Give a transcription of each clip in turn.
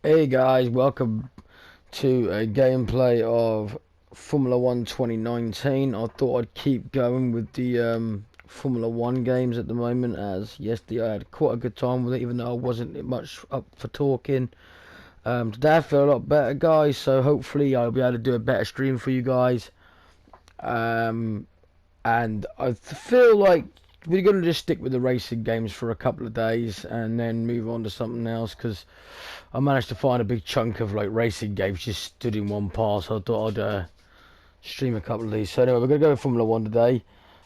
Hey guys, welcome to a gameplay of Formula 1 2019. I thought I'd keep going with the Formula 1 games at the moment, as yesterday I had quite a good time with it, even though I wasn't much up for talking. Today I feel a lot better, guys, so hopefully I'll be able to do a better stream for you guys. Um, and I feel like we're going to just stick with the racing games for a couple of days and then move on to something else, because I managed to find a big chunk of like racing games just stood in one part, so I thought I'd stream a couple of these. So anyway, we're going to go with Formula 1 today.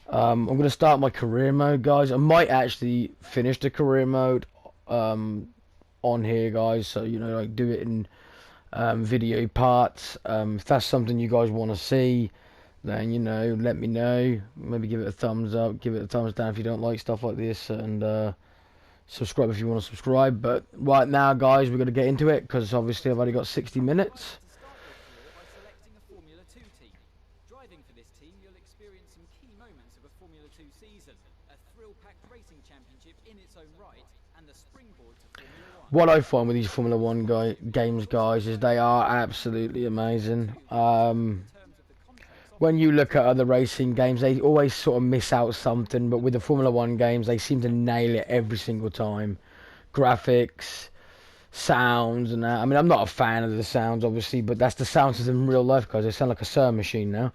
I'm going to start my career mode, guys. I might actually finish the career mode on here, guys, so like do it in video parts. If that's something you guys want to see, then let me know. Maybe give it a thumbs up, give it a thumbs down if you don't like stuff like this, and subscribe if you want to subscribe. But right now, guys, we're going to get into it, because obviously I've only got 60 minutes. Driving for this team, you'll experience some key moments of a Formula 2 season, a thrill-packed racing championship in its own right, and the springboard to Formula 1. What I find with these Formula 1 games, guys, is they are absolutely amazing. When you look at other racing games, they always sort of miss out something, but with the Formula 1 games, they seem to nail it every single time. Graphics, sounds, and that. I mean, I'm not a fan of the sounds, obviously, but that's the sounds of them in real life, guys. They sound like a sewing machine now.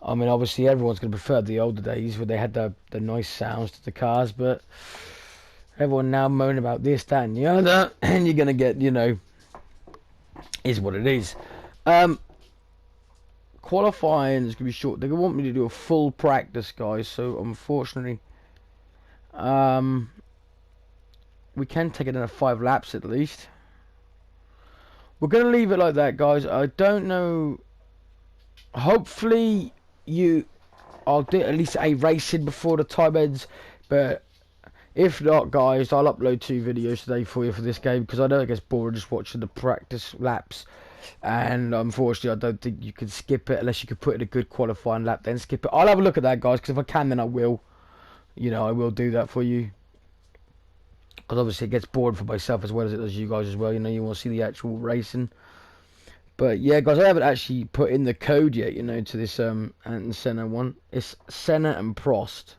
I mean, obviously, everyone's going to prefer the older days where they had the nice sounds to the cars, but everyone now moaning about this, that, and the other, and you're going to get, is what it is. Qualifying is going to be short. They're going to want me to do a full practice, guys, so unfortunately, we can take it in 5 laps at least. We're going to leave it like that, guys. I don't know. Hopefully, I'll do at least a racing before the time ends, but if not, guys, I'll upload 2 videos today for you for this game, because I know it gets boring just watching the practice laps. And unfortunately, I don't think you can skip it unless you can put in a good qualifying lap, then skip it. I'll have a look at that, guys, because if I can, then I will. I will do that for you. Because obviously it gets boring for myself as well as it does you guys as well. You want to see the actual racing. But yeah, guys, I haven't actually put in the code yet, to this Ayrton Senna one. It's Senna and Prost.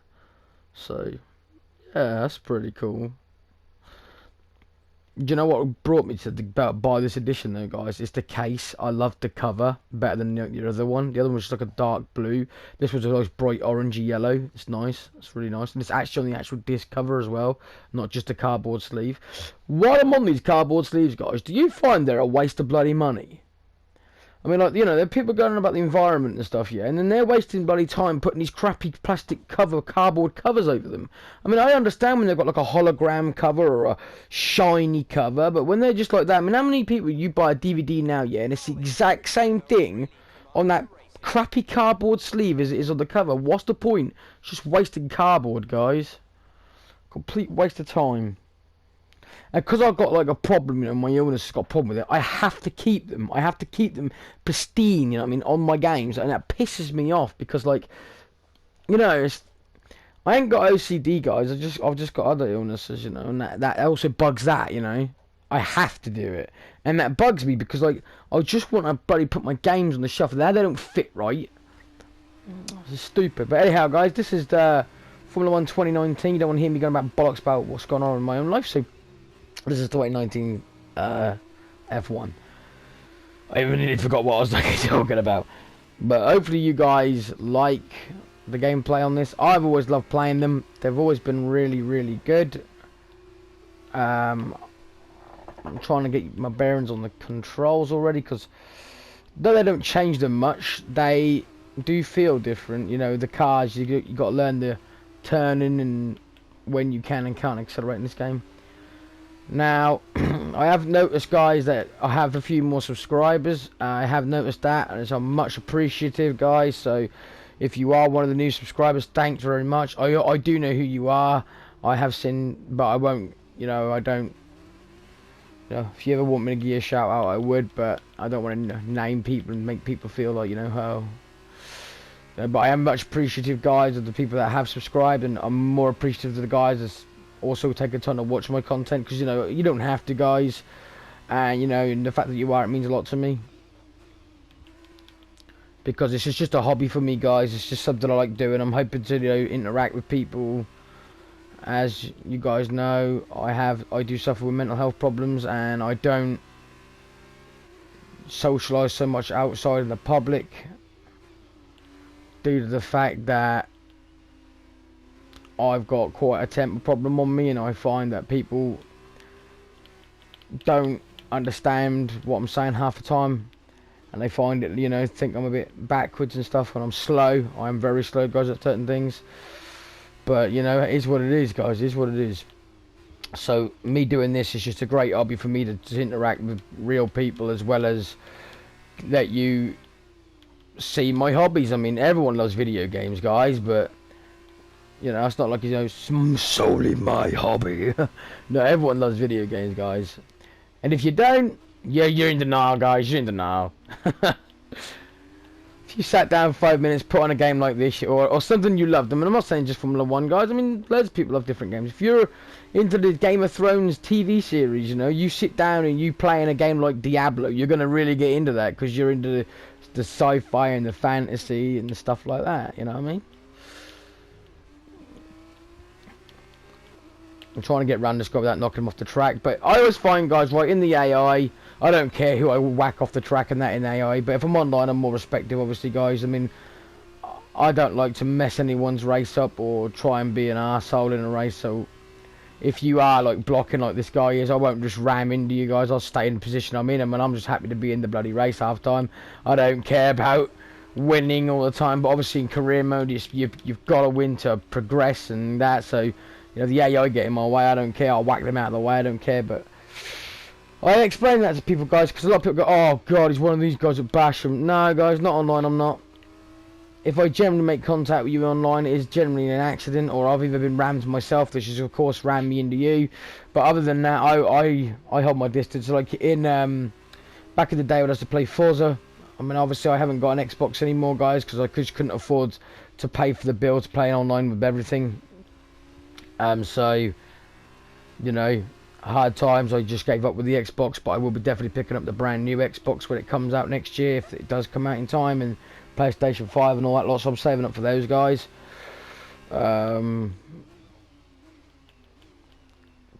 So, yeah, that's pretty cool. Do you know what brought me to buy this edition though, guys? It's the case. I love the cover better than the other one. The other one was just like a dark blue. This was a nice bright orangey yellow. It's nice. It's really nice. And it's actually on the actual disc cover as well, not just a cardboard sleeve. While I'm on these cardboard sleeves, guys, do you find they're a waste of bloody money? I mean, like, there are people going on about the environment and stuff, yeah, and then they're wasting bloody time putting these crappy plastic cardboard covers over them. I mean, I understand when they've got like a hologram cover or a shiny cover, but when they're just like that, I mean, how many people you buy a DVD now, yeah, and it's the exact same thing on that crappy cardboard sleeve as it is on the cover? What's the point? It's just wasting cardboard, guys. Complete waste of time. And because I've got like a problem, my illness has got a problem with it, I have to keep them. I have to keep them pristine, on my games, and that pisses me off because, like, I ain't got OCD, guys. I've just got other illnesses, and that also bugs that, I have to do it, and that bugs me because, like, I just want to bloody put my games on the shelf. Now they don't fit right. It's stupid. But anyhow, guys, this is the Formula 1 2019. You don't want to hear me going about bollocks about what's going on in my own life, so. This is 2019 F1. I even nearly forgot what I was talking about. But hopefully you guys like the gameplay on this. I've always loved playing them. They've always been really, really good. I'm trying to get my bearings on the controls already, because though they don't change them much, they do feel different. The cars, you got to learn the turning and when you can and can't accelerate in this game. Now, I have noticed, guys, that I have a few more subscribers. I have noticed that, and I'm much appreciative, guys. So, if you are one of the new subscribers, thanks very much. I do know who you are. I have seen, but I won't, I don't. If you ever want me to give you a shout out, I would, but I don't want to name people and make people feel like, oh. But I am much appreciative, guys, of the people that have subscribed, and I'm more appreciative of the guys that's also take a ton to watch my content, because you don't have to, guys. and you know, and the fact that you are, it means a lot to me. Because it's just a hobby for me, guys. It's just something I like doing. I'm hoping to, you know, interact with people. As you guys know, I do suffer with mental health problems, and I don't socialise so much outside in the public due to the fact that I've got quite a temper problem on me, and I find that people don't understand what I'm saying half the time, and they find it, you know, think I'm a bit backwards and stuff when I'm slow. I'm very slow, guys, at certain things. But, you know, it is what it is, guys. It is what it is. So, me doing this is just a great hobby for me to interact with real people, as well as let you see my hobbies. I mean, everyone loves video games, guys, but, you know, it's not like, you know, solely my hobby. No, everyone loves video games, guys. And if you don't, yeah, you're in denial, guys. You're in denial. If you sat down 5 minutes, put on a game like this, or something you loved, I mean, I'm not saying just Formula 1, guys. I mean, loads of people love different games. If you're into the Game of Thrones TV series, you know, you sit down and you play in a game like Diablo, you're going to really get into that, because you're into the sci-fi and the fantasy and the stuff like that, you know what I mean? I'm trying to get around this guy without knocking him off the track, but I always find, guys, right, in the AI, I don't care who I whack off the track and that in AI, but if I'm online, I'm more respectful, obviously, guys. I mean, I don't like to mess anyone's race up or try and be an arsehole in a race, so if you are, like, blocking like this guy is, I won't just ram into you guys. I'll stay in the position I'm in, and I'm just happy to be in the bloody race half time. I don't care about winning all the time, but obviously in career mode, you've got to win to progress and that, so, you know, the AI get in my way, I don't care. I'll whack them out of the way, I don't care, but I explain that to people, guys, because a lot of people go, oh god, he's one of these guys that bash them. No, guys, not online, I'm not. If I generally make contact with you online, it is generally an accident, or I've either been rammed myself, which is of course rammed me into you. But other than that, I hold my distance. Like in back in the day when I used to play Forza, I mean, obviously I haven't got an Xbox anymore, guys, because I just couldn't afford to pay for the bill to play online with everything. So, you know, hard times, I just gave up with the Xbox, but I will be definitely picking up the brand new Xbox when it comes out next year, if it does come out in time, and PlayStation 5 and all that lot, so I'm saving up for those, guys.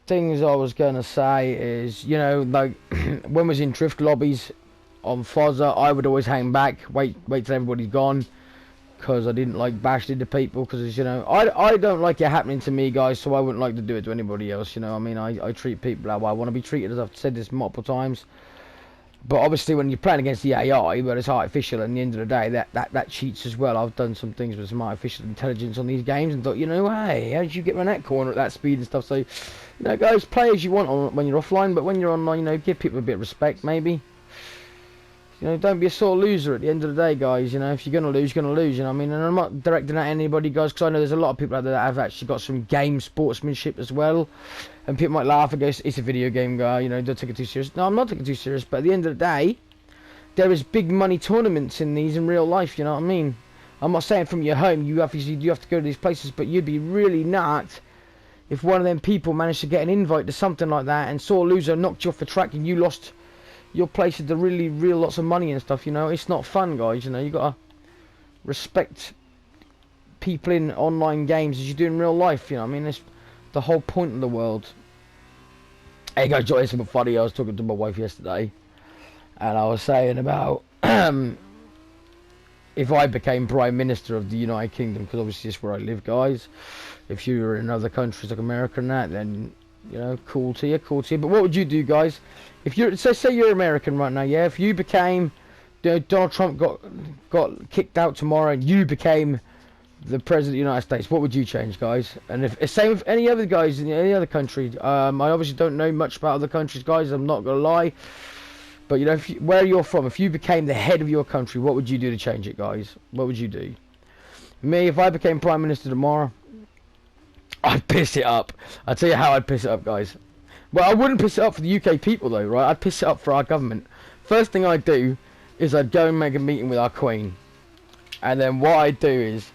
Things I was going to say is, you know, like, when I was in drift lobbies on Forza, I would always hang back, wait till everybody's gone, because I didn't like bashing into people, because, you know, I don't like it happening to me, guys, so I wouldn't like to do it to anybody else, you know. I mean, I treat people how I want to be treated, as I've said this multiple times. But obviously when you're playing against the AI, but it's artificial, and at the end of the day, that cheats as well. I've done some things with some artificial intelligence on these games and thought, you know, hey, how did you get around that corner at that speed and stuff? So, you know, guys, play as you want when you're offline, but when you're online, you know, give people a bit of respect, maybe. You know, don't be a sore loser at the end of the day, guys. You know, if you're going to lose, you're going to lose, you know what I mean? And I'm not directing at anybody, guys, because I know there's a lot of people out there that have actually got some game sportsmanship as well. And people might laugh and go, it's a video game, guy, you know, don't take it too serious. No, I'm not taking it too serious, but at the end of the day, there is big money tournaments in these in real life, you know what I mean? I'm not saying from your home, you have to go to these places, but you'd be really knocked if one of them people managed to get an invite to something like that, and sore loser knocked you off the track and you lost your place at the really real lots of money and stuff, you know. It's not fun, guys, you know. You gotta respect people in online games as you do in real life, you know what I mean? It's the whole point of the world. Hey guys, it's something funny. I was talking to my wife yesterday, and I was saying about if I became Prime Minister of the United Kingdom, because obviously it's where I live, guys. If you were in other countries like America and that, then, you know, cool to you, cool to you. But what would you do, guys? If you're, say you're American right now, yeah? If you became, you know, Donald Trump got kicked out tomorrow, and you became the President of the United States, what would you change, guys? And if same with any other guys in any other country. I obviously don't know much about other countries, guys. I'm not gonna lie. But, you know, where you're from, if you became the head of your country, what would you do to change it, guys? What would you do? Me, if I became Prime Minister tomorrow, I'd piss it up. I'll tell you how I'd piss it up, guys. Well, I wouldn't piss it up for the UK people, though, right? I'd piss it up for our government. First thing I'd do is I'd go and make a meeting with our Queen. And then what I'd do is,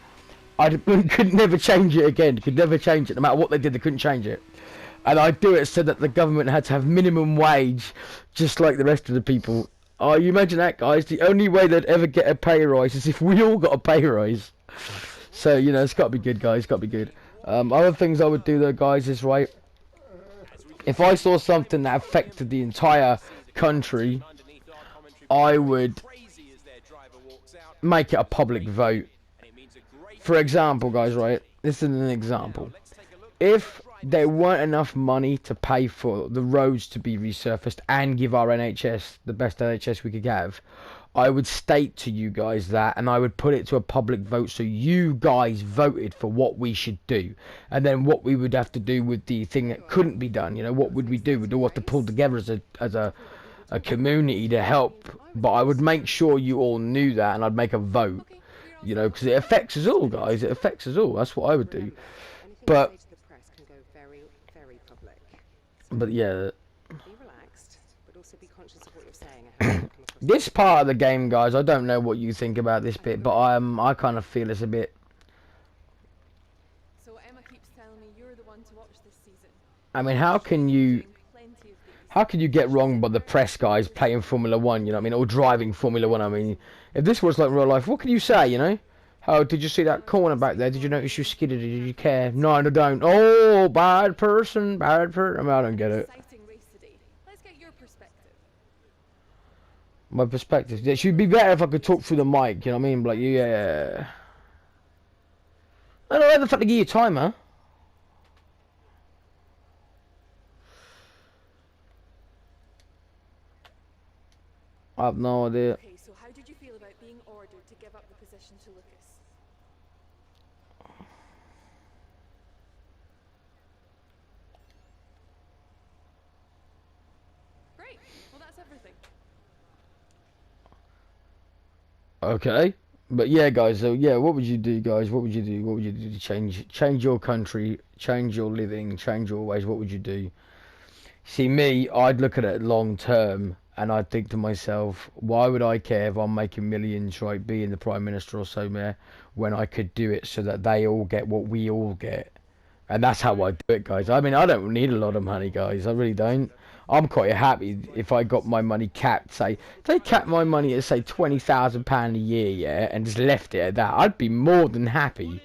I could never change it again. Could never change it. No matter what they did, they couldn't change it. And I do it so that the government had to have minimum wage, just like the rest of the people. Oh, you imagine that, guys? The only way they'd ever get a pay rise is if we all got a pay rise. So, you know, it's got to be good, guys. It's got to be good. Other things I would do, though, guys, is, right, if I saw something that affected the entire country, I would make it a public vote. For example, guys, right, this is an example. If there weren't enough money to pay for the roads to be resurfaced and give our NHS the best NHS we could have, I would state to you guys that, and I would put it to a public vote so you guys voted for what we should do, and then what we would have to do with the thing that couldn't be done. You know, what would we do? We'd all have to pull together as a community to help. But I would make sure you all knew that, and I'd make a vote. You know, because it affects us all, guys. It affects us all. That's what I would do. But yeah. This part of the game, guys, I don't know what you think about this bit, but I kind of feel it's a bit. So Emma keeps telling me you're the one to watch this season. I mean, how can you get wrong by the press guys playing Formula 1, you know what I mean, or driving Formula 1? I mean, if this was like real life, what can you say, you know? Oh, did you see that corner back there? Did you notice you skidded? Did you care? No, I don't. Oh, bad person, bad person. I mean, I don't get it. My perspective. It should be better if I could talk through the mic, you know what I mean? Like, yeah. I don't know where the fuck to give you a timer. I have no idea. Okay, so how did you feel about being ordered to give up the position to Lucas? Great. Well, that's everything. Okay, but yeah, guys. So yeah, what would you do, guys? What would you do? What would you do to change your country, change your living, change your ways? What would you do? See, me, I'd look at it long term, and I'd think to myself, why would I care if I'm making millions, right, being the prime minister or so, there, when I could do it so that they all get what we all get? And that's how I do it, guys. I mean, I don't need a lot of money, guys. I really don't. I'm quite happy if I got my money capped. Say, if they capped my money at, say, £20,000 a year, yeah, and just left it at that, I'd be more than happy.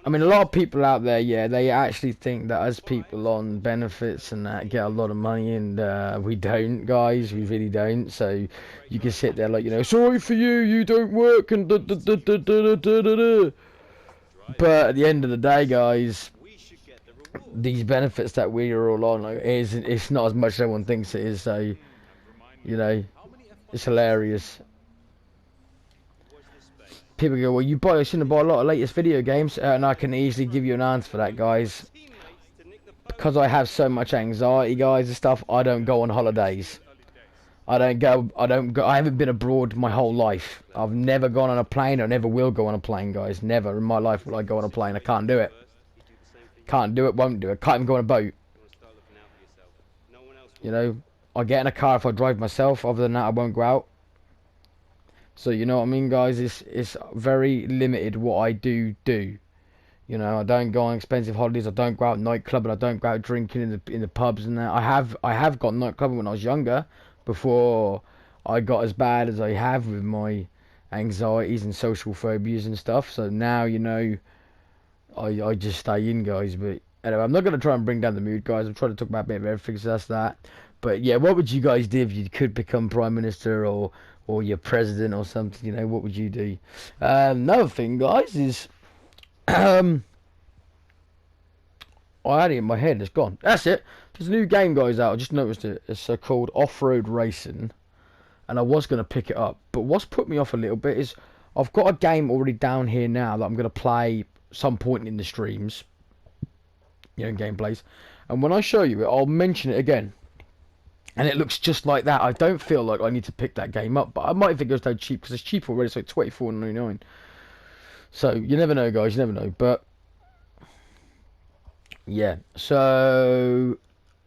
I mean, a lot of people out there, yeah, they actually think that us people on benefits and that get a lot of money, and we don't, guys. We really don't. So you can sit there like, you know, sorry for you, you don't work, and da da da da da da da da. But at the end of the day, guys, these benefits that we are all on, like, it's not as much as everyone thinks it is. So, you know, it's hilarious. People go, well, you shouldn't buy a lot of latest video games, and I can easily give you an answer for that, guys. Because I have so much anxiety, guys, and stuff, I don't go on holidays. I haven't been abroad my whole life. I've never gone on a plane. I never will go on a plane, guys. Never in my life will I go on a plane. I can't do it. Can't do it, won't do it. Can't even go on a boat. You know, I get in a car if I drive myself. Other than that, I won't go out. So, you know what I mean, guys? It's very limited what I do. You know, I don't go on expensive holidays. I don't go out nightclubbing. I don't go out drinking in the pubs and that. I have got nightclubbing when I was younger, before I got as bad as I have with my anxieties and social phobias and stuff. So now, you know, I just stay in, guys. But anyway, I'm not going to try and bring down the mood, guys. I'm trying to talk about a bit of everything, so that's that. But yeah, what would you guys do if you could become prime minister or your president or something? You know, what would you do? Another thing, guys, is I had it in my head. It's gone. That's it. There's a new game, guys, out. I just noticed it. It's called Off-Road Racing, and I was going to pick it up. But what's put me off a little bit is I've got a game already down here now that I'm going to play some point in the streams, you know, gameplays. And when I show you it, I'll mention it again. And it looks just like that. I don't feel like I need to pick that game up, but I might think it goes down cheap because it's cheap already. It's like $24.99. So you never know, guys. You never know. But yeah. So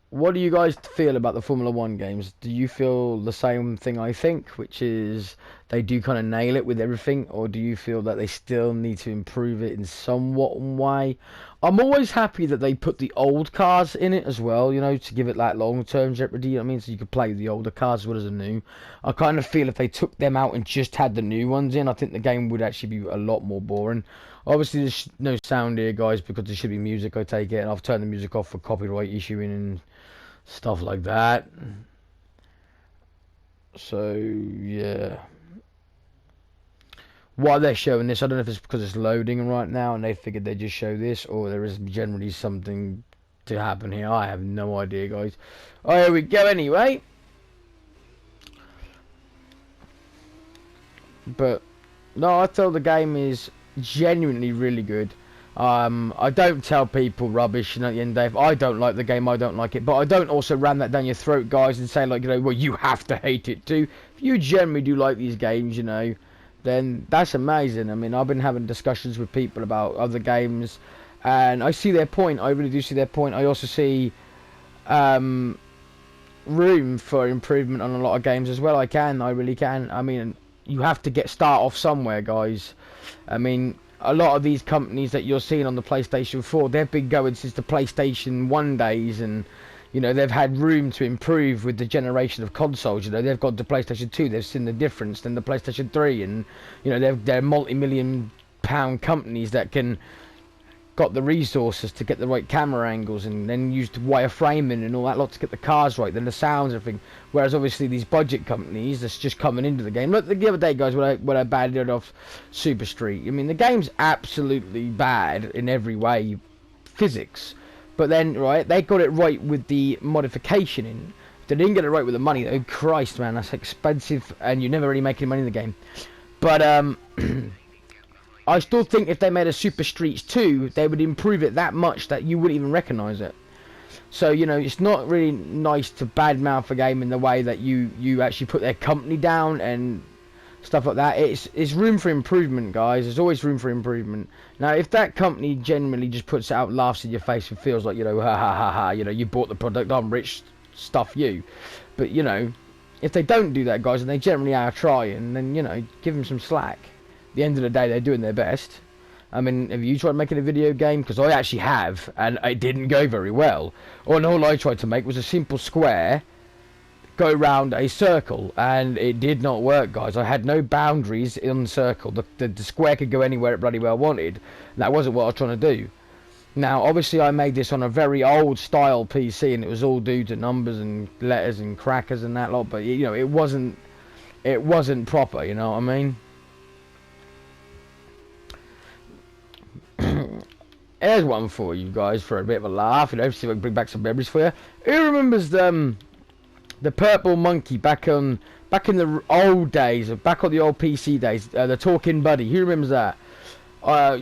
what do you guys feel about the Formula 1 games? Do you feel the same thing I think, which is they do kind of nail it with everything, or do you feel that they still need to improve it in somewhat way? I'm always happy that they put the old cars in it as well, you know, to give it like long-term jeopardy, you know what I mean? So you could play the older cars as well as the new. I kind of feel if they took them out and just had the new ones in, I think the game would actually be a lot more boring. Obviously, there's no sound here, guys, because there should be music, I take it, and I've turned the music off for copyright issuing and stuff like that. So, yeah. Why they're showing this, I don't know if it's because it's loading right now and they figured they'd just show this, or there is generally something to happen here. I have no idea, guys. Oh, here we go anyway. But no, I feel the game is genuinely really good. I don't tell people rubbish, and at the end of the day, if I don't like the game, I don't like it. But I don't also ram that down your throat, guys, and say, like, you know, well, you have to hate it too. If you generally do like these games, you know, then that's amazing. I mean, I've been having discussions with people about other games, and I see their point. I really do see their point. I also see room for improvement on a lot of games as well. I really can. I mean, you have to start off somewhere, guys. I mean, a lot of these companies that you're seeing on the PlayStation 4, they've been going since the PlayStation 1 days, and you know, they've had room to improve with the generation of consoles. You know, they've got the PlayStation 2, they've seen the difference, then the PlayStation 3, and you know, they're multi-million pound companies that can got the resources to get the right camera angles, and then used wireframing and all that lot to get the cars right, then the sounds and everything. Whereas obviously these budget companies that's just coming into the game. Look, the other day, guys, when I batted off Super Street, I mean, the game's absolutely bad in every way, physics. But then, right, they got it right with the modification in. They didn't get it right with the money, though. Christ, man, that's expensive, and you're never really making money in the game. But, I still think if they made a Super Streets 2, they would improve it that much that you wouldn't even recognise it. So, you know, it's not really nice to badmouth a game in the way that you actually put their company down and stuff like that. It's room for improvement, guys. There's always room for improvement. Now, if that company generally just puts it out, laughs in your face and feels like, you know, ha ha ha ha, you know, you bought the product, I'm rich, stuff you. But, you know, if they don't do that, guys, and they generally are trying, then, you know, give them some slack. At the end of the day, they're doing their best. I mean, have you tried making a video game? Because I actually have, and it didn't go very well. All I tried to make was a simple square, go round a circle, and it did not work, guys. I had no boundaries in the circle. The square could go anywhere it bloody well wanted. That wasn't what I was trying to do. Now, obviously, I made this on a very old style PC, and it was all due to numbers and letters and crackers and that lot. But you know, it wasn't proper. You know what I mean? Here's one for you guys for a bit of a laugh, you know, see if I can bring back some memories for you. Who remembers the purple monkey back in the old days, back on the old PC days, the talking buddy? Who remembers that?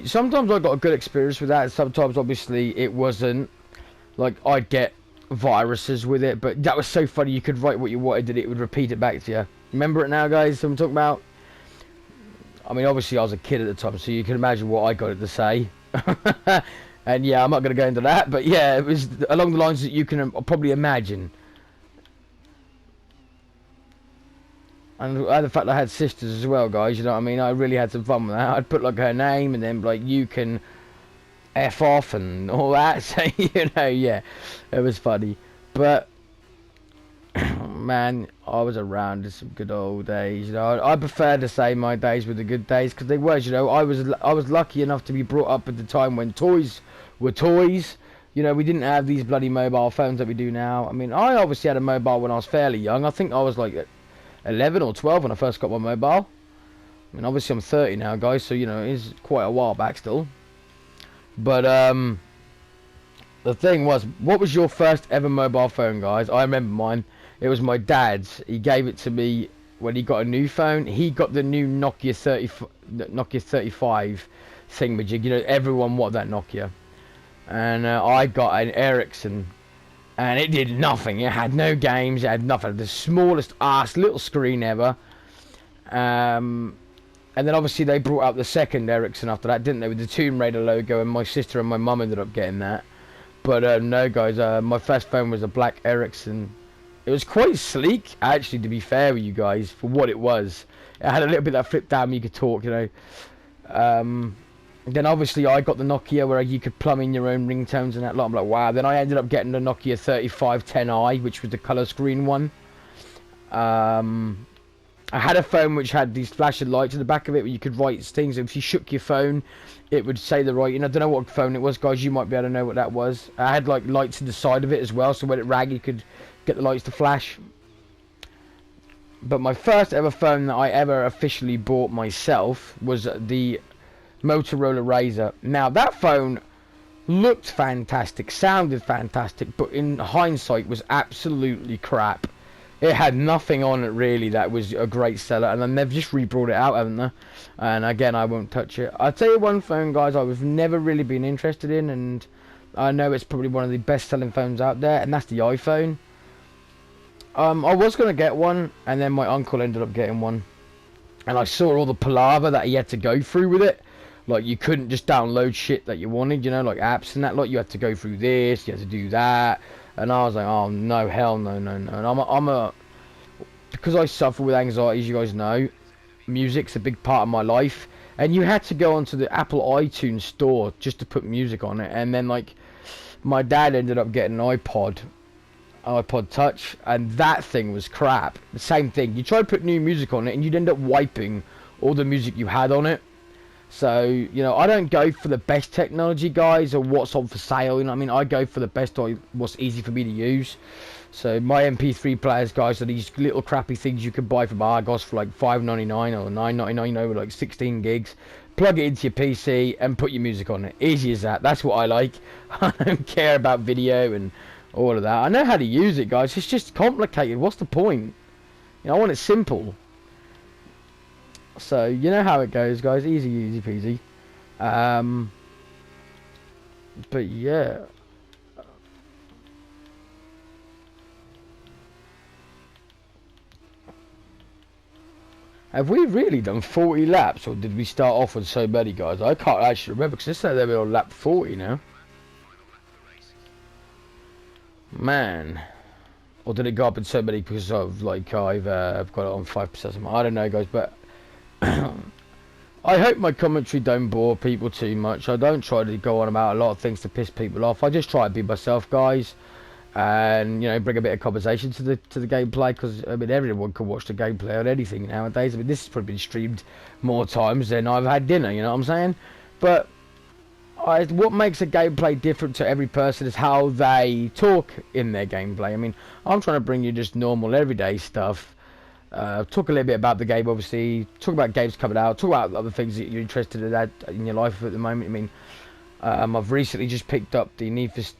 Sometimes I got a good experience with that, and sometimes obviously it wasn't. Like, I'd get viruses with it, but that was so funny. You could write what you wanted and it would repeat it back to you. Remember it now, guys? What I'm talking about? I mean, obviously I was a kid at the time, so you can imagine what I got it to say. And yeah, I'm not going to go into that, but yeah, it was along the lines that you can probably imagine. And the fact I had sisters as well, guys, you know what I mean? I really had some fun with that. I'd put like her name and then like, you can F off and all that. So, you know, yeah, it was funny. But man, I was around in some good old days, you know. I prefer to say my days were the good days, because they were, you know. I was lucky enough to be brought up at the time when toys were toys. You know, we didn't have these bloody mobile phones that we do now. I mean, I obviously had a mobile when I was fairly young. I think I was like 11 or 12 when I first got my mobile. I mean, obviously I'm 30 now, guys, so, you know, it's quite a while back still. But, the thing was, what was your first ever mobile phone, guys? I remember mine. It was my dad's. He gave it to me when he got a new phone. He got the new Nokia 35 thingamajig. You know, everyone wanted that Nokia. And I got an Ericsson. And it did nothing. It had no games. It had nothing. The smallest ass little screen ever. And then obviously they brought out the second Ericsson after that, didn't they? With the Tomb Raider logo. And my sister and my mum ended up getting that. But no, guys. My first phone was a black Ericsson It was quite sleek, actually, to be fair with you guys, for what it was. It had a little bit that flip down where you could talk, you know. Then obviously I got the Nokia where you could plumb in your own ringtones and that lot. I'm like, wow. Then I ended up getting the Nokia 3510i, which was the colour screen one. I had a phone which had these flashing lights in the back of it where you could write things. If you shook your phone, it would say the writing. I don't know what phone it was, guys. You might be able to know what that was. I had like lights to the side of it as well, so when it rang, you could get the lights to flash. But my first ever phone that I ever officially bought myself was the Motorola Razr. Now that phone looked fantastic, sounded fantastic, but in hindsight was absolutely crap. It had nothing on it really that was a great seller, and then they've just re-brought it out, haven't they? And again, I won't touch it. I'll tell you one phone, guys, I've never really been interested in, and I know it's probably one of the best-selling phones out there, and that's the iPhone. I was going to get one, and then my uncle ended up getting one. And I saw all the palaver that he had to go through with it. Like, you couldn't just download shit that you wanted, you know, like apps and that. Like, you had to go through this, you had to do that. And I was like, oh, no, hell no, no, no. And because I suffer with anxiety, as you guys know, music's a big part of my life. And you had to go onto the Apple iTunes store just to put music on it. And then, like, my dad ended up getting an iPod Touch, and that thing was crap. The same thing, you try to put new music on it and you'd end up wiping all the music you had on it. So, you know, I don't go for the best technology, guys, or what's on for sale, you know what I mean? I go for the best, or what's easy for me to use. So my MP3 players, guys, are these little crappy things you can buy from Argos for like $5.99 or $9.99, you know, with like 16 gigs. Plug it into your PC and put your music on it. Easy as that. That's what I like. I don't care about video and all of that. I know how to use it, guys. It's just complicated. What's the point? You know, I want it simple. So, you know how it goes, guys. Easy, easy peasy. But, yeah. Have we really done 40 laps, or did we start off with so many, guys? I can't actually remember, because it said they were on lap 40 now. Man, or did it go up in so many because of like I've got it on 5%? I don't know, guys, but I hope my commentary don't bore people too much. I don't try to go on about a lot of things to piss people off. I just try to be myself, guys, and you know, bring a bit of conversation to the gameplay, because I mean, everyone can watch the gameplay on anything nowadays. I mean, this has probably been streamed more times than I've had dinner, you know what I'm saying? But what makes a gameplay different to every person is how they talk in their gameplay. I mean, I'm trying to bring you just normal, everyday stuff. Talk a little bit about the game, obviously. Talk about games coming out. Talk about other things that you're interested in your life at the moment. I mean, I've recently just picked up the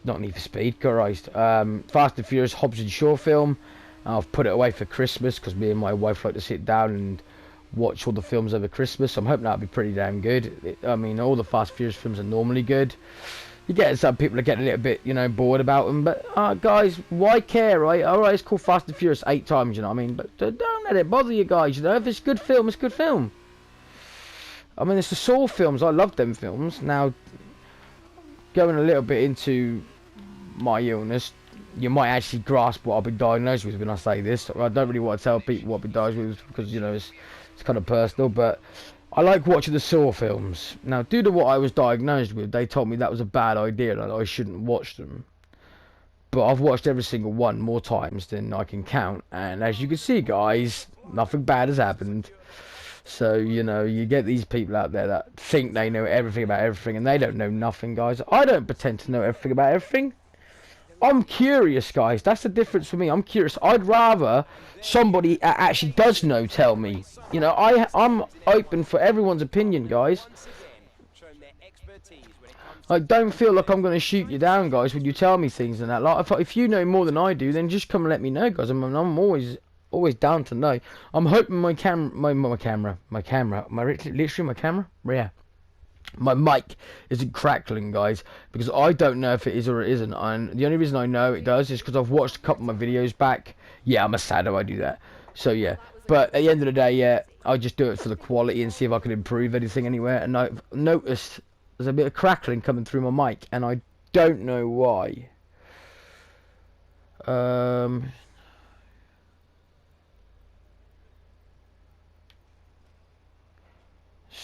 not Need for Speed, Christ. Fast and Furious Hobbs and Shaw film. I've put it away for Christmas because me and my wife like to sit down and watch all the films over Christmas. I'm hoping that'll be pretty damn good. I mean, all the Fast and Furious films are normally good. You get some people are getting a little bit, you know, bored about them, but guys, why care, right? Alright, it's called Fast and Furious 8 times, you know what I mean? But don't let it bother you guys, you know. If it's a good film, it's a good film. I mean, it's the Saw films. I love them films. Now, going a little bit into my illness, you might actually grasp what I've been diagnosed with when I say this. I don't really want to tell people what I've been diagnosed with because, you know, it's kind of personal, but I like watching the Saw films. Now, due to what I was diagnosed with, they told me that was a bad idea and I shouldn't watch them. But I've watched every single one more times than I can count, and as you can see, guys, nothing bad has happened. So, you know, you get these people out there that think they know everything about everything, and they don't know nothing, guys. I don't pretend to know everything about everything. I'm curious, guys. That's the difference for me. I'm curious. I'd rather somebody that actually does know tell me. You know, I'm open for everyone's opinion, guys. I don't feel like I'm going to shoot you down, guys, when you tell me things and that. Like, if you know more than I do, then just come and let me know, guys. I'm always down to know. I'm hoping my camera, yeah. My mic isn't crackling, guys, because I don't know if it is or it isn't. And the only reason I know it does is because I've watched a couple of my videos back. Yeah, I'm a saddo, I do that. So yeah, but at the end of the day, yeah, I just do it for the quality and see if I can improve anything anywhere. And I've noticed there's a bit of crackling coming through my mic, and I don't know why.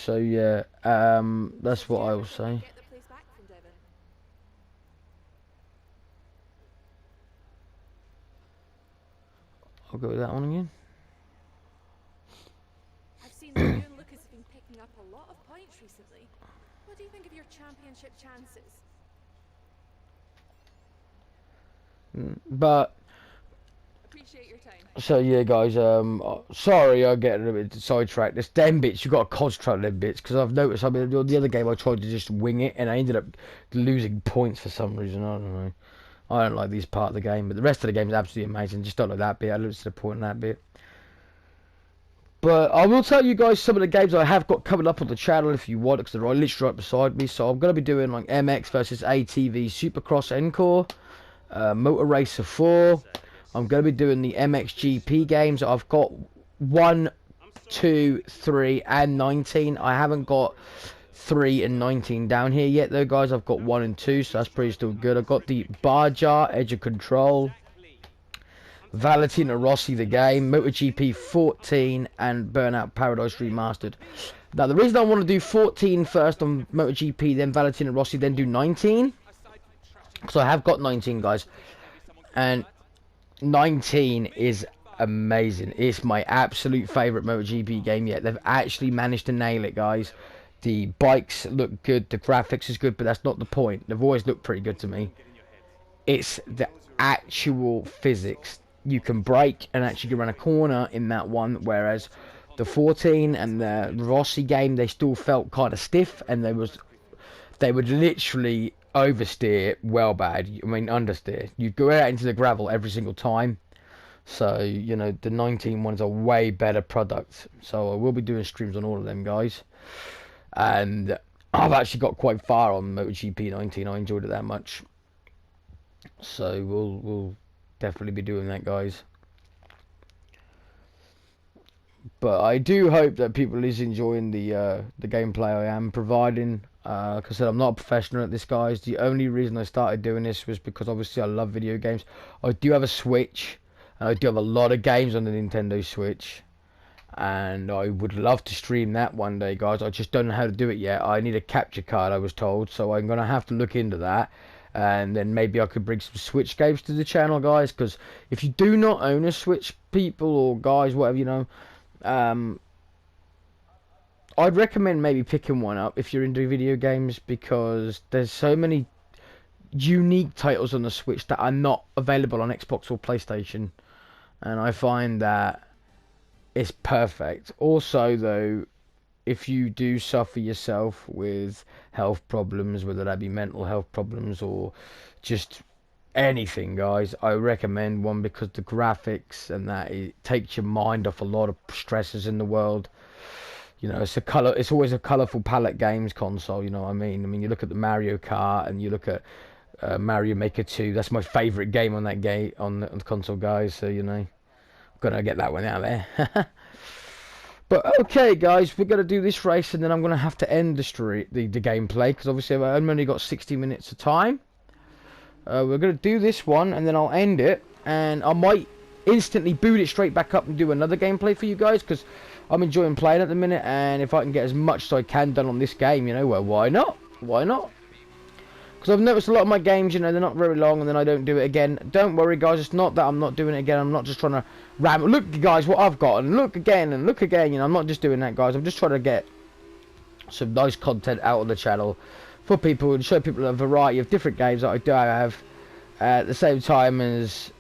So yeah, that's what I will say. Get the place back from Devon. I'll go with that one again. I've seen that you and Lucas have been picking up a lot of points recently. What do you think of your championship chances? But Appreciate your time. so yeah, guys. Sorry, I get a bit sidetracked. There's them bits. You got to concentrate on them bits because I've noticed. I mean, the other game I tried to just wing it and I ended up losing points for some reason. I don't know. I don't like this part of the game, but the rest of the game is absolutely amazing. Just don't like that bit. I lose to the point in that bit. But I will tell you guys some of the games I have got coming up on the channel if you want, because they're literally right beside me. So I'm going to be doing like MX versus ATV Supercross Encore, Motor Racer 4. I'm going to be doing the MXGP games. I've got 1, 2, 3, and 19. I haven't got 3 and 19 down here yet though, guys. I've got 1 and 2, so that's pretty still good. I've got the Barjar Edge of Control, Valentino Rossi the game, MotoGP 14, and Burnout Paradise Remastered. Now the reason I want to do 14 first on MotoGP, then Valentino Rossi, then do 19, because I have got 19, guys, and 19 is amazing. It's my absolute favourite MotoGP game yet. They've actually managed to nail it, guys. The bikes look good, the graphics is good, but that's not the point. They've always looked pretty good to me. It's the actual physics. You can brake and actually go around a corner in that one, whereas the 14 and the Rossi game, they still felt kind of stiff, and they would literally oversteer well bad. I mean, understeer. You go out into the gravel every single time. So, you know, the 19 one's a way better product. So I will be doing streams on all of them, guys. And I've actually got quite far on MotoGP 19. I enjoyed it that much. So we'll definitely be doing that, guys. But I do hope that people is enjoying the gameplay I am providing. Like I said, I'm not a professional at this, guys. The only reason I started doing this was because obviously I love video games. I do have a Switch, and I do have a lot of games on the Nintendo Switch, and I would love to stream that one day, guys. I just don't know how to do it yet. I need a capture card, I was told, so I'm gonna have to look into that, and then maybe I could bring some Switch games to the channel, guys. Because if you do not own a Switch, people or guys, whatever, you know, I'd recommend maybe picking one up if you're into video games, because there's so many unique titles on the Switch that are not available on Xbox or PlayStation, and I find that it's perfect. Also though, if you do suffer yourself with health problems, whether that be mental health problems or just anything, guys, I recommend one, because the graphics and that, it takes your mind off a lot of stresses in the world. You know, it's always a colourful palette games console, you know what I mean? I mean, you look at the Mario Kart and you look at Mario Maker 2. That's my favourite game on that game on the console, guys. So, you know, I'm gonna get that one out there. But okay, guys, we're gonna do this race, and then I'm gonna have to end the gameplay, because obviously I've only got 60 minutes of time. We're gonna do this one, and then I'll end it, and I might instantly boot it straight back up and do another gameplay for you guys, because I'm enjoying playing at the minute, and if I can get as much as I can done on this game, you know, well, why not? Why not? Because I've noticed a lot of my games, you know, they're not very long, and then I don't do it again. Don't worry, guys, it's not that I'm not doing it again. I'm not just trying to ramble. Look, guys, what I've got, and look again, and look again. You know, I'm not just doing that, guys. I'm just trying to get some nice content out on the channel for people, and show people a variety of different games that I do have at the same time as,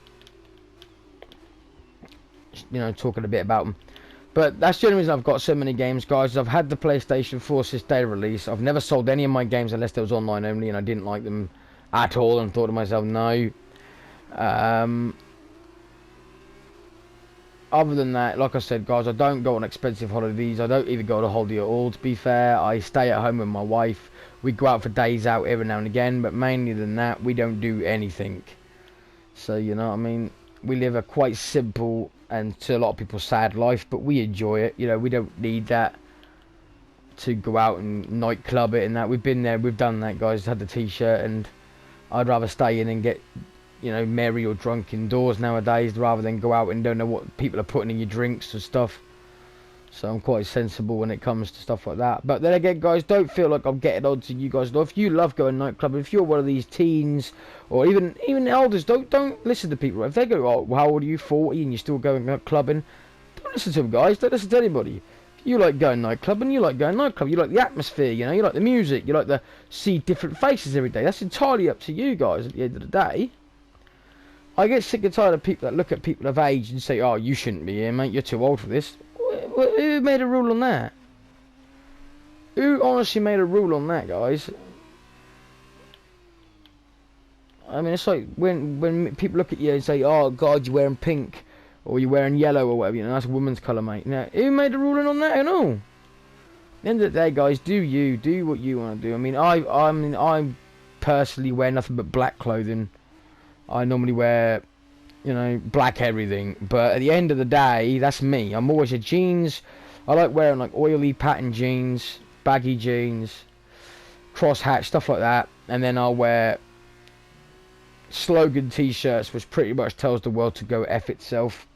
you know, talking a bit about them. But that's the only reason I've got so many games, guys. I've had the PlayStation 4 since day of release. I've never sold any of my games unless they was online only, and I didn't like them at all, and thought to myself, no. Other than that, like I said, guys, I don't go on expensive holidays. I don't even go on a holiday at all, to be fair. I stay at home with my wife. We go out for days out every now and again, but mainly than that, we don't do anything. So, you know what I mean? We live a quite simple, and to a lot of people, sad life, but we enjoy it. You know, we don't need that to go out and nightclub it and that. We've been there, we've done that, guys. Had the t-shirt, and I'd rather stay in and get, you know, merry or drunk indoors nowadays, rather than go out and don't know what people are putting in your drinks and stuff. So I'm quite sensible when it comes to stuff like that. But then again, guys, don't feel like I'm getting on to you guys. If you love going nightclubbing, if you're one of these teens or even elders, don't listen to people. If they go, oh, well, how old are you, 40, and you're still going clubbing, don't listen to them, guys. Don't listen to anybody. If you like going nightclubbing, you like going nightclub. You like the atmosphere, you know. You like the music. You like to see different faces every day. That's entirely up to you guys. At the end of the day, I get sick and tired of people that look at people of age and say, "Oh, you shouldn't be here, mate. You're too old for this." Who made a rule on that? Who honestly made a rule on that, guys? I mean, it's like when people look at you and say, "Oh God, you're wearing pink, or you're wearing yellow, or whatever." You know, that's a woman's colour, mate. Now, who made a ruling on that at all? At the end of the day, guys, do what you want to do. I mean, I personally wear nothing but black clothing. I normally wear, you know, black everything. But at the end of the day, that's me. I'm always a jeans. I like wearing like oily pattern jeans, baggy jeans, cross hatch, stuff like that. And then I'll wear slogan t-shirts, which pretty much tells the world to go F itself.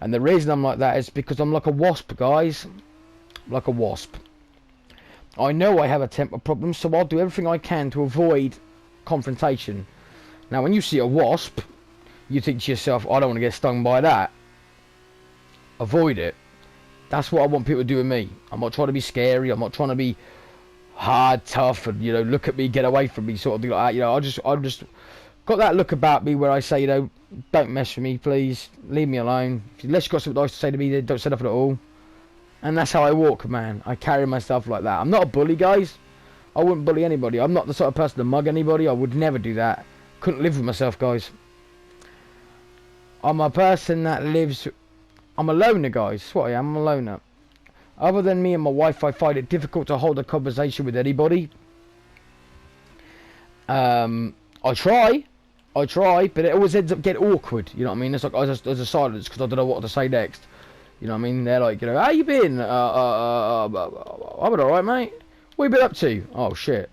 And the reason I'm like that is because I'm like a wasp, guys. I'm like a wasp. I know I have a temper problem, so I'll do everything I can to avoid confrontation. Now, when you see a wasp, you think to yourself, I don't want to get stung by that. Avoid it. That's what I want people to do with me. I'm not trying to be scary. I'm not trying to be hard, tough, and, you know, look at me, get away from me, sort of thing like that. You know, I'm just got that look about me where I say, you know, don't mess with me, please. Leave me alone. Unless you've got something nice to say to me, then don't say nothing at all. And that's how I walk, man. I carry myself like that. I'm not a bully, guys. I wouldn't bully anybody. I'm not the sort of person to mug anybody. I would never do that. Couldn't live with myself, guys. I'm a person that lives... I'm a loner, guys. That's what I am. I'm a loner. Other than me and my wife, I find it difficult to hold a conversation with anybody. I try, but it always ends up getting awkward. You know what I mean? It's like there's a silence because I don't know what to say next. You know what I mean? They're like, you know, how you been? I've been alright, mate. What you been up to? Oh shit.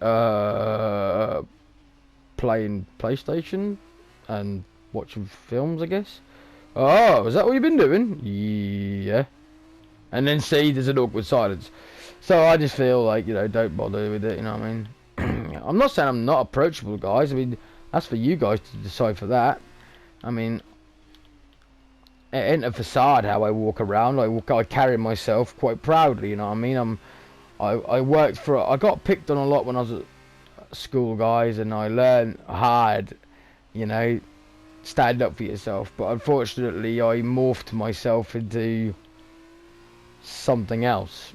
Playing PlayStation and watching films, I guess. Oh, is that what you've been doing? Yeah. And then see, there's an awkward silence. So I just feel like, you know, don't bother with it. You know what I mean? I'm not saying I'm not approachable, guys. I mean, that's for you guys to decide for that. I mean, it ain't a facade how I walk around. I carry myself quite proudly. You know what I mean? I worked for. I got picked on a lot when I was at school, guys, and I learned hard. You know, stand up for yourself. But unfortunately, I morphed myself into something else,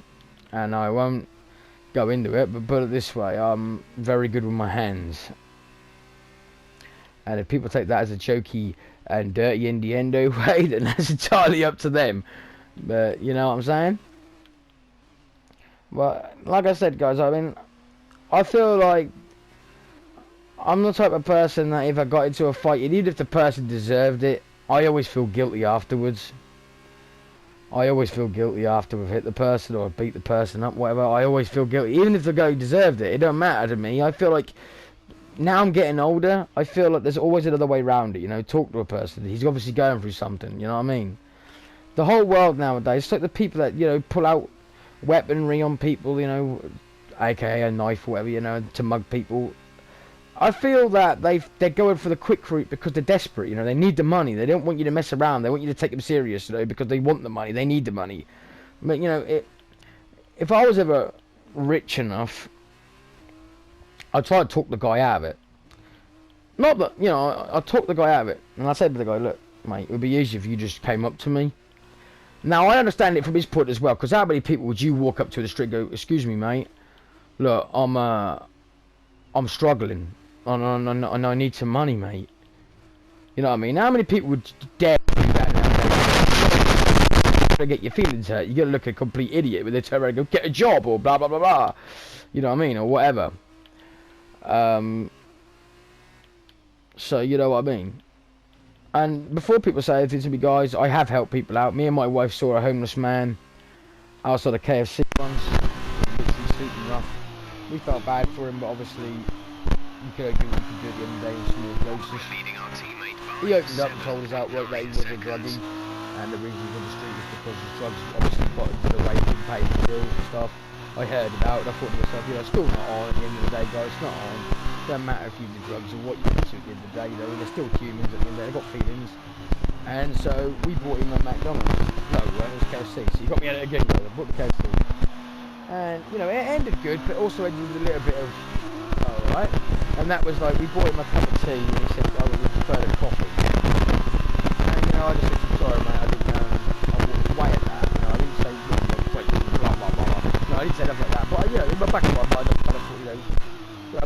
and I won't go into it, but put it this way, I'm very good with my hands. And if people take that as a jokey and dirty innuendo way, then that's entirely up to them. But you know what I'm saying? But like I said, guys, I mean, I feel like I'm the type of person that if I got into a fight, and even if the person deserved it, I always feel guilty afterwards. I always feel guilty after I've hit the person or beat the person up, whatever. I always feel guilty, even if the guy deserved it. It don't matter to me. I feel like now I'm getting older. I feel like there's always another way around it. You know, talk to a person. He's obviously going through something. You know what I mean? The whole world nowadays, it's like the people that, you know, pull out weaponry on people. You know, aka a knife or whatever. You know, to mug people. I feel that they're going for the quick route because they're desperate. You know, they need the money. They don't want you to mess around. They want you to take them serious. You know, because they want the money. They need the money. But you know, if I was ever rich enough, I'd try to talk the guy out of it. Not that, you know, I'd talk the guy out of it, and I said to the guy, look, mate, it would be easier if you just came up to me. Now I understand it from his point as well, because how many people would you walk up to the street and go, excuse me, mate, look, I'm struggling. And I need some money, mate. You know what I mean? How many people would dare do that now? To get your feelings hurt, you're gonna look a complete idiot when they turn around and go, get a job, or blah blah blah blah. You know what I mean, or whatever. So you know what I mean. And before people say anything to me, guys, I have helped people out. Me and my wife saw a homeless man outside a KFC once, literally sleeping rough. We felt bad for him, but obviously you could only do what you could do at the end of the day and small doses. He opened up and told us outright that he was a druggie. and the reason he's on the street is because his drugs obviously got into the way of paying the bills and stuff. I heard about it, I thought to myself, you know, it's still not on at the end of the day, guys, it's not on. It doesn't matter if you do drugs or what you do at the end of the day, you know, they're still humans at the end of the day, they've got feelings. And so we bought him a McDonald's. No, it was KFC, so you got me at it again, guys, I bought the KFC. And, you know, it ended good, but also ended with a little bit of, alright. And that was like, we bought him a cup of tea, and he said, I would prefer the coffee. And, you know, I just said, sorry mate, I didn't, I walked away at that, you know, I didn't say, blah, blah, blah, blah. No, I didn't say nothing like that, but, you know, in my back of my mind, I kind of thought, you know,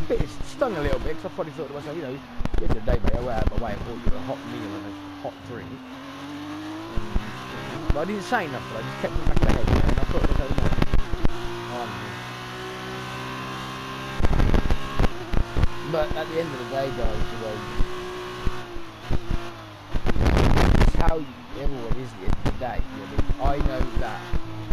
a bit, it stung a little bit, because I probably thought to myself, you know, at the end of the day, mate, I went out of my way and bought you a hot meal and a hot drink. But I didn't say nothing, I just kept it back of the head, you know, and I thought to myself, no. But at the end of the day, guys, you know, it's how everyone is at the end of the day. You know, I know that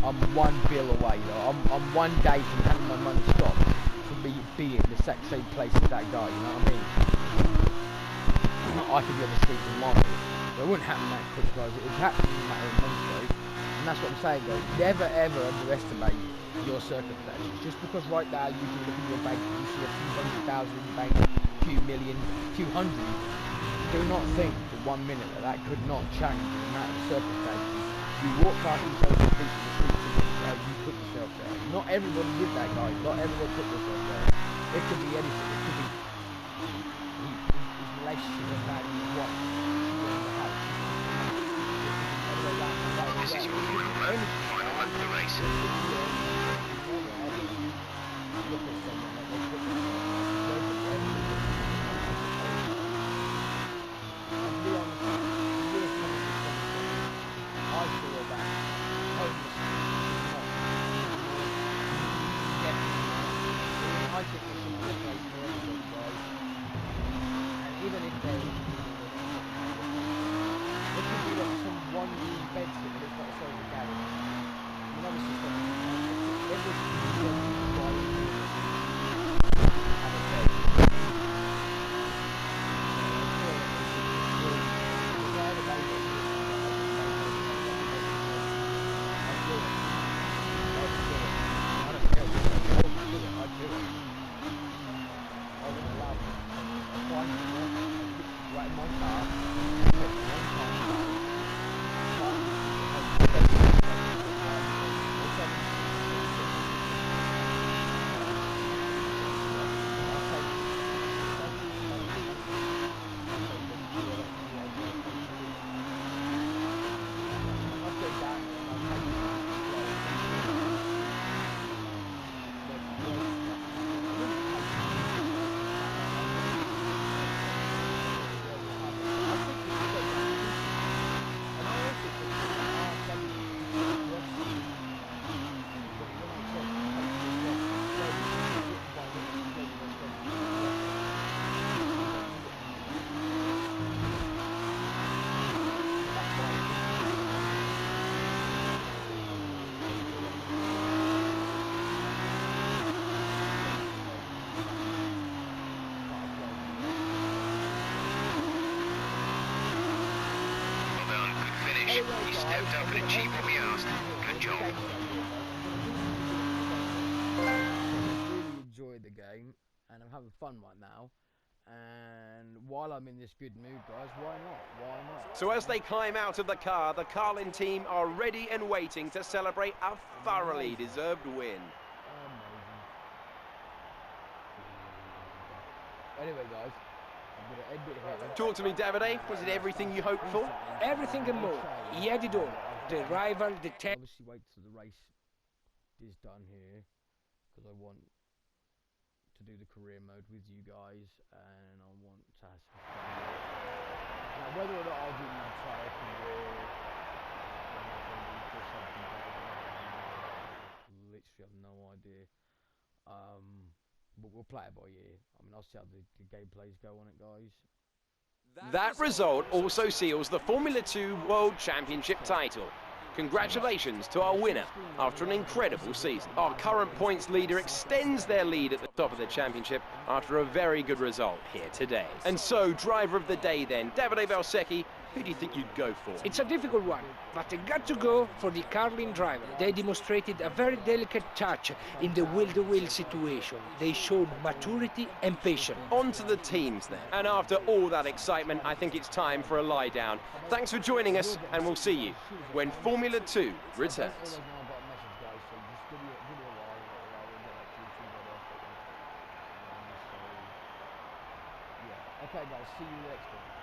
I'm one bill away. You know, I'm one day from having my money stopped from me being the exact same place as that guy. You know what I mean? I could be on the streets of Market. But it wouldn't happen that quick, guys. It would happen in a matter of months, guys. And that's what I'm saying, guys. Never ever underestimate your circumstances. Just because right now you can look at your bank and you see a few 100,000 in the bank, a few million, a few hundred, do not think for 1 minute that that could not change in a matter of circumstances. You walk past each other's feet in the streets and you put yourself there. Not everybody did that, guys. Not everyone put themselves there. It could be anything. It could be his relationship with that, his wife, she in the house. This is your final lap. Final lap of the race. You stepped up and achieved what we asked. Good job. Really enjoy the game, and I'm having fun right now. And while I'm in this good mood, guys, why not? Why not? So as they climb out of the car, the Carlin team are ready and waiting to celebrate a thoroughly deserved win. Amazing. Anyway, guys, I'm going to end it here. Talk to me, Davide. Was it everything you hoped for? Everything and more. He had it all. The rival, the tech. Obviously, wait till the race is done here, because I want to do the career mode with you guys, and I want to have some fun. Now, whether or not I'll do my entire career, literally have no idea. But we'll play it by ear. I mean, I'll see how the gameplays go on it, guys. That result also seals the Formula 2 World Championship title. Congratulations to our winner after an incredible season. Our current points leader extends their lead at the top of the championship after a very good result here today. And so, driver of the day then, Davide Valsecchi, Who do you think you'd go for? It's a difficult one, but I got to go for the Carlin driver. They demonstrated a very delicate touch in the wheel-to-wheel situation. They showed maturity and patience. On to the teams then. And after all that excitement, I think it's time for a lie down. Thanks for joining us, and we'll see you when Formula 2 returns. Okay guys, see you next one.